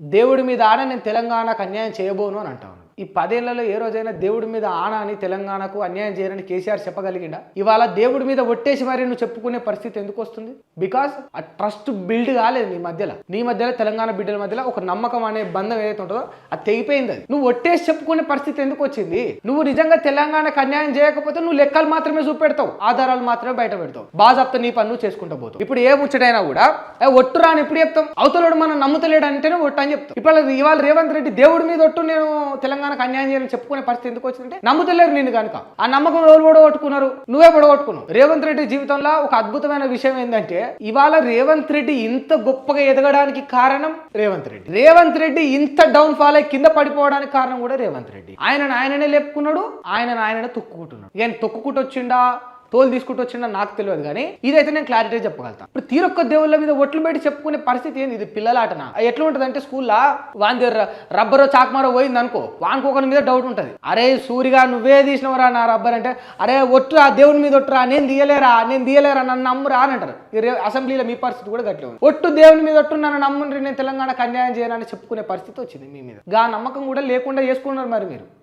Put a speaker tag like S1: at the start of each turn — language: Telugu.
S1: దేవుడి మీద ఆన నేను తెలంగాణకు అన్యాయం చేయబోను అని అంటాను. ఈ 10 ఏళ్లలో ఏ రోజైనా దేవుడి మీద ఆన అని తెలంగాణకు అన్యాయం చేయరని కేసీఆర్ చెప్పగలిగిండా? ఇవాళ దేవుడి మీద ఒట్టేసి మరి నువ్వు చెప్పుకునే పరిస్థితి ఎందుకు వస్తుంది? బికాస్ ఆ ట్రస్ట్ బిల్డ్ కాలేదు నీ మధ్యలో తెలంగాణ బిడ్డల మధ్యలో ఒక నమ్మకం అనే బంధం ఏదైతే ఉంటుందో అది తెగిపోయింది. అది నువ్వు ఒట్టేసి చెప్పుకునే పరిస్థితి ఎందుకు వచ్చింది? నువ్వు నిజంగా తెలంగాణకు అన్యాయం చేయకపోతే నువ్వు లెక్కలు మాత్రమే చూపెడతావు, ఆధారాలు మాత్రమే బయట పెడతావు, బాజాప్తా నీ పన్ను చేసుకుంటూ పోతావు. ఇప్పుడు ఏ ముచ్చటైనా కూడా ఒట్టు రాని ఎప్పుడు చెప్తాం? అవతలోడు మనం నమ్ముతలేడు అంటేనే ఒట్టు అని చెప్తాం. ఇవాళ రేవంత్ రెడ్డి దేవుడి మీద ఒట్టు నేను తెలంగాణకు అన్యాయం చేయాలని చెప్పుకునే పరిస్థితి ఎందుకు వచ్చిందంటే నమ్ముతలేరు నిన్ను కనుక. ఆ నమ్మకం ఎవరు పొడగొట్టుకున్నారు? నువ్వే పొడగొట్టుకున్నావు. రేవంత్ రెడ్డి జీవితంలో ఒక అద్భుతమైన విషయం ఏంటంటే ఇవాళ రేవంత్ రెడ్డి ఇంత గొప్పగా ఎదగడానికి కారణం రేవంత్ రెడ్డి ఇంత డౌన్ ఫాల్ అయి కింద పడిపోవడానికి కారణం కూడా రేవంత్ రెడ్డి. ఆయననే లేపుకున్నాడు, ఆయననే తొక్కుకుంటున్నాడు. ఈయన తొక్కుకుంటూ వచ్చిండా తోలు తీసుకుంటూ వచ్చిండా నాకు తెలియదు, కానీ ఇదైతే నేను క్లారిటీ చెప్పగలుగుతాను. ఇప్పుడు తీరొక్క దేవుళ్ళ మీద ఒట్లు పెట్టి చెప్పుకునే పరిస్థితి ఏంది? ఇది పిల్లలాటన. ఎట్లా ఉంటుంది అంటే స్కూల్లో వాని దగ్గర రబ్బరో చాక్మారో పోయింది అనుకో, వానికి ఒకరి మీద డౌట్ ఉంటుంది. అరే సూరిగా నువ్వే తీసినవరా నా రబ్బర్ అంటే, అరే ఒట్టు ఆ దేవుని మీద ఒట్టురా, నేను తీయలేరా నన్ను నమ్మురా అని అంటారు. అసెంబ్లీలో మీ పరిస్థితి కూడా గట్లే ఉంది. ఒట్టు దేవుని మీద ఒట్టు నన్ను నమ్ముండ్రి, నేను తెలంగాణకు అన్యాయం చేయాలని చెప్పుకునే పరిస్థితి వచ్చింది మీ మీద. గా నమ్మకం కూడా లేకుండా చేసుకున్నారు మరి మీరు.